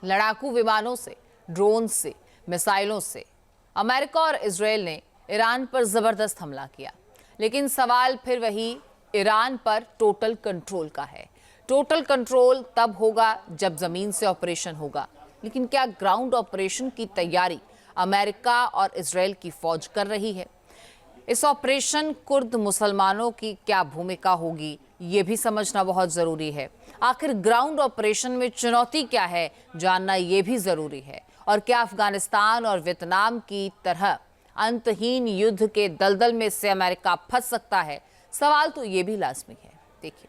लड़ाकू विमानों से, ड्रोन से, मिसाइलों से अमेरिका और इजरायल ने ईरान पर जबरदस्त हमला किया। लेकिन सवाल फिर वही ईरान पर टोटल कंट्रोल का है। टोटल कंट्रोल तब होगा जब जमीन से ऑपरेशन होगा। लेकिन क्या ग्राउंड ऑपरेशन की तैयारी अमेरिका और इजरायल की फौज कर रही है? इस ऑपरेशन कुर्द मुसलमानों की क्या भूमिका होगी, ये भी समझना बहुत जरूरी है। आखिर ग्राउंड ऑपरेशन में चुनौती क्या है, जानना ये भी जरूरी है। और क्या अफगानिस्तान और वियतनाम की तरह अंतहीन युद्ध के दलदल में से अमेरिका फंस सकता है? सवाल तो ये भी लाजमी है। देखिए,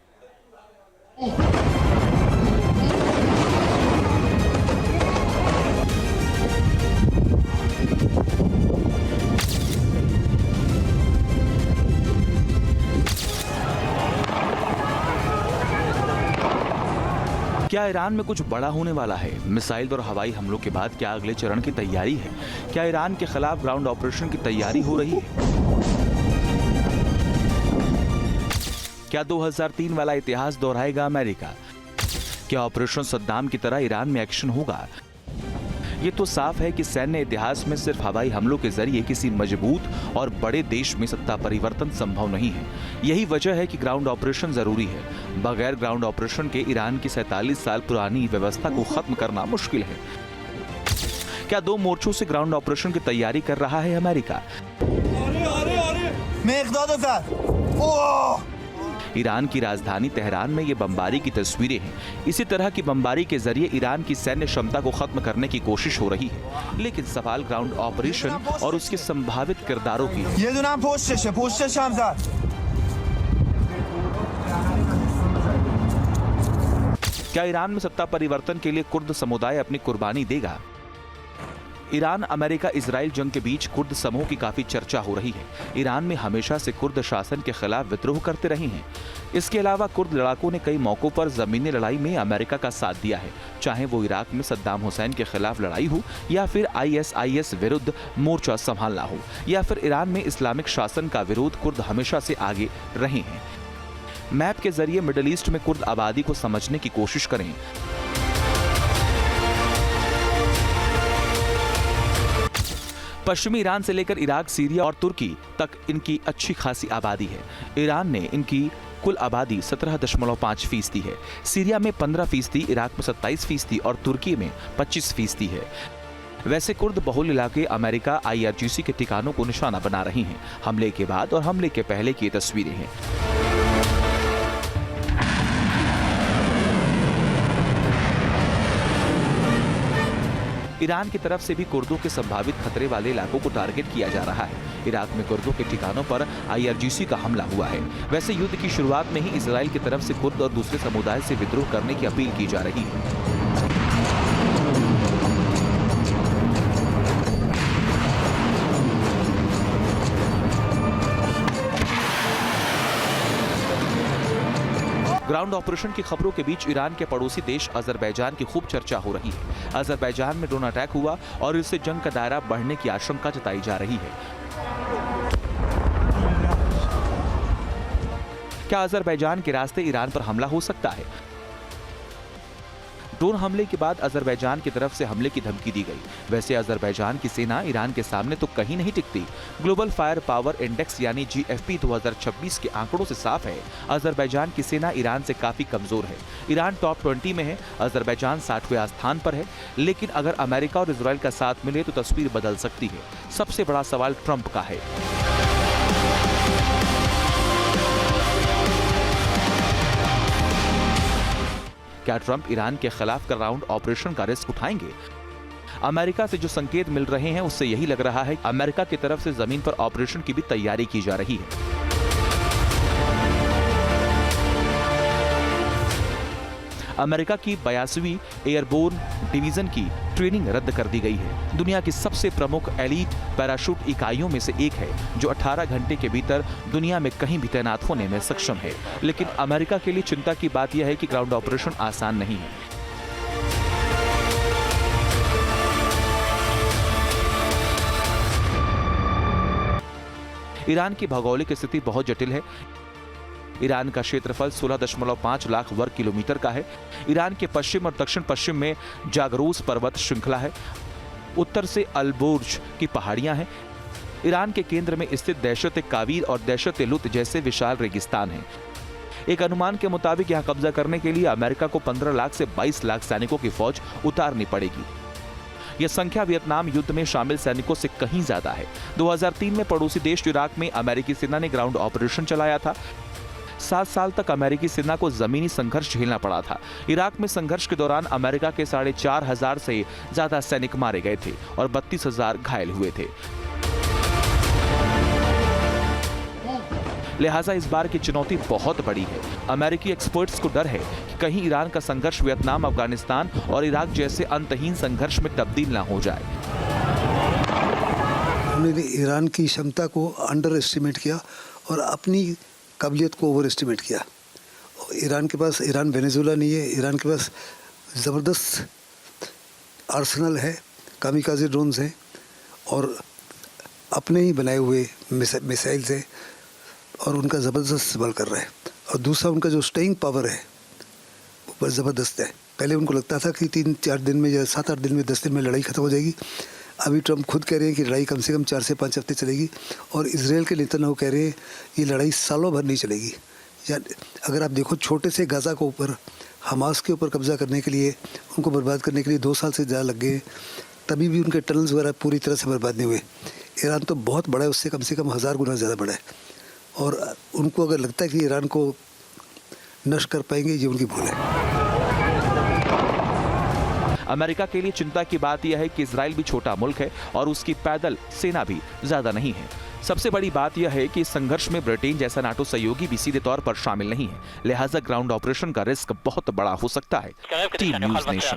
क्या ईरान में कुछ बड़ा होने वाला है? मिसाइल और हवाई हमलों के बाद क्या अगले चरण की तैयारी है? क्या ईरान के खिलाफ ग्राउंड ऑपरेशन की तैयारी हो रही है? क्या 2003 वाला इतिहास दोहराएगा अमेरिका? क्या ऑपरेशन सद्दाम की तरह ईरान में एक्शन होगा? ये तो साफ है कि सैन्य इतिहास में सिर्फ हवाई हमलों के जरिए किसी मजबूत और बड़े देश में सत्ता परिवर्तन संभव नहीं है। यही वजह है कि ग्राउंड ऑपरेशन जरूरी है। बगैर ग्राउंड ऑपरेशन के ईरान की 47 साल पुरानी व्यवस्था को खत्म करना मुश्किल है। क्या 2 मोर्चों से ग्राउंड ऑपरेशन की तैयारी कर रहा है अमेरिका? ईरान की राजधानी तेहरान में ये बमबारी की तस्वीरें हैं। इसी तरह की बमबारी के जरिए ईरान की सैन्य क्षमता को खत्म करने की कोशिश हो रही है। लेकिन सवाल ग्राउंड ऑपरेशन और उसके संभावित किरदारों की है। क्या ईरान में सत्ता परिवर्तन के लिए कुर्द समुदाय अपनी कुर्बानी देगा? ईरान अमेरिका इजराइल जंग के बीच कुर्द समूह की काफी चर्चा हो रही है। ईरान में हमेशा से कुर्द शासन के खिलाफ विद्रोह करते रहे हैं। इसके अलावा कुर्द लड़ाकों ने कई मौकों पर जमीनी लड़ाई में अमेरिका का साथ दिया है, चाहे वो इराक में सद्दाम हुसैन के खिलाफ लड़ाई हो, या फिर ISIS विरुद्ध मोर्चा संभालना हो, या फिर ईरान में इस्लामिक शासन का विरोध। कुर्द हमेशा से आगे रहे हैं। मैप के जरिए मिडिल ईस्ट में कुर्द आबादी को समझने की कोशिश करें। पश्चिमी ईरान से लेकर इराक, सीरिया और तुर्की तक इनकी अच्छी खासी आबादी है। ईरान ने इनकी कुल आबादी 17.5% है। सीरिया में 15%, इराक में 27% और तुर्की में 25% है। वैसे कुर्द बहुल इलाके अमेरिका IRGC के ठिकानों को निशाना बना रही हैं। हमले के बाद और हमले के पहले की तस्वीरें हैं। ईरान की तरफ से भी कुर्दों के संभावित खतरे वाले इलाकों को टारगेट किया जा रहा है। इराक में कुर्दों के ठिकानों पर IRGC का हमला हुआ है। वैसे युद्ध की शुरुआत में ही इजराइल की तरफ से कुर्द और दूसरे समुदाय से विद्रोह करने की अपील की जा रही है। ग्राउंड ऑपरेशन की खबरों के बीच ईरान के पड़ोसी देश अजरबैजान की खूब चर्चा हो रही है। अजरबैजान में ड्रोन अटैक हुआ और इससे जंग का दायरा बढ़ने की आशंका जताई जा रही है। क्या अजरबैजान के रास्ते ईरान पर हमला हो सकता है? ड्रोन हमले के बाद अजरबैजान की तरफ से हमले की धमकी दी गई। वैसे अजरबैजान की सेना ईरान के सामने तो कहीं नहीं टिकती। ग्लोबल फायर पावर इंडेक्स यानी GFP 2026 के आंकड़ों से साफ है, अजरबैजान की सेना ईरान से काफी कमजोर है। ईरान टॉप 20 में है, अजरबैजान 60वें स्थान पर है। लेकिन अगर अमेरिका और इजराइल का साथ मिले तो तस्वीर बदल सकती है। सबसे बड़ा सवाल ट्रंप का है। क्या ट्रंप ईरान के खिलाफ ग्राउंड ऑपरेशन का रिस्क उठाएंगे? अमेरिका से जो संकेत मिल रहे हैं उससे यही लग रहा है कि अमेरिका की तरफ से जमीन पर ऑपरेशन की भी तैयारी की जा रही है। अमेरिका की 82वीं एयरबोर्न डिवीजन की ट्रेनिंग रद्द कर दी गई है। दुनिया की सबसे प्रमुख एलीट पैराशूट इकाइयों में से एक है, जो 18 घंटे के भीतर दुनिया में कहीं भी तैनात होने में सक्षम है। लेकिन अमेरिका के लिए चिंता की बात यह है कि ग्राउंड ऑपरेशन आसान नहीं है। ईरान की भौगोलिक स्थिति बहुत जटिल है। ईरान का क्षेत्रफल 16.5 लाख वर्ग किलोमीटर का है। ईरान के पश्चिम और दक्षिण पश्चिम में जागरूस पर्वत श्रृंखला है। उत्तर से अलबोर्ज की पहाड़ियां हैं। ईरान के केंद्र में स्थित दहशत कावीर और दहशत लुत जैसे विशाल रेगिस्तान हैं। एक अनुमान के मुताबिक यहां कब्जा करने के लिए अमेरिका को 15 लाख से 22 लाख सैनिकों की फौज उतारनी पड़ेगी। यह संख्या वियतनाम युद्ध में शामिल सैनिकों से कहीं ज्यादा है। 2003 में पड़ोसी देश इराक में अमेरिकी सेना ने ग्राउंड ऑपरेशन चलाया था। 7 साल तक अमेरिकी सेना को जमीनी संघर्ष झेलना पड़ा था। इराक में संघर्ष के दौरान अमेरिका के 4,500 से ज्यादा सैनिक मारे गए थे और 32,000 घायल हुए थे। लिहाजा इस बार की चुनौती बहुत बड़ी है। अमेरिकी एक्सपर्ट्स को डर है कि कहीं ईरान का संघर्ष वियतनाम, अफगानिस्तान और इराक जैसे अंतहीन संघर्ष में तब्दील ना हो जाए। उन्होंने ईरान की क्षमता को अंडर एस्टिमेट किया और अपनी काबिलियत को ओवर एस्टिमेट किया। ईरान वेनेजुएला नहीं है। ईरान के पास ज़बरदस्त आर्सेनल है, कामिकाज़े ड्रोन्स हैं और अपने ही बनाए हुए मिसाइल्स हैं और उनका ज़बरदस्त इस्तेमाल कर रहा है। और दूसरा, उनका जो स्टेइंग पावर है वो बहुत ज़बरदस्त है। पहले उनको लगता था कि 3-4 दिन में या 7-8 दिन में 10 दिन में लड़ाई ख़त्म हो जाएगी। अभी ट्रम्प खुद कह रहे हैं कि लड़ाई कम से कम 4 से 5 हफ्ते चलेगी और इजराइल के नेतन्याहू कह रहे हैं ये लड़ाई सालों भर नहीं चलेगी। या अगर आप देखो, छोटे से गाज़ा के ऊपर, हमास के ऊपर कब्जा करने के लिए, उनको बर्बाद करने के लिए 2 साल से ज़्यादा लग गए, तभी भी उनके टनल्स वगैरह पूरी तरह से बर्बाद नहीं हुए। ईरान तो बहुत बड़ा है, उससे कम से कम 1000 गुना ज़्यादा बड़ा है और उनको अगर लगता है कि ईरान को नष्ट कर पाएंगे, ये उनकी भूल है। अमेरिका के लिए चिंता की बात यह है कि इजराइल भी छोटा मुल्क है और उसकी पैदल सेना भी ज्यादा नहीं है। सबसे बड़ी बात यह है कि इस संघर्ष में ब्रिटेन जैसा नाटो सहयोगी भी सीधे तौर पर शामिल नहीं है। लिहाजा ग्राउंड ऑपरेशन का रिस्क बहुत बड़ा हो सकता है। Team news nation.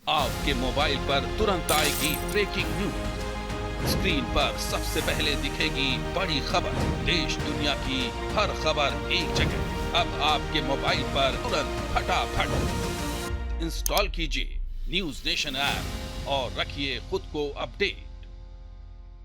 आपके मोबाइल पर तुरंत आएगी ब्रेकिंग न्यूज। स्क्रीन पर सबसे पहले दिखेगी बड़ी खबर। देश दुनिया की हर खबर एक जगह। अब आपके मोबाइल पर तुरंत फटाफट इंस्टॉल कीजिए न्यूज़ नेशन ऐप और रखिए खुद को अपडेट।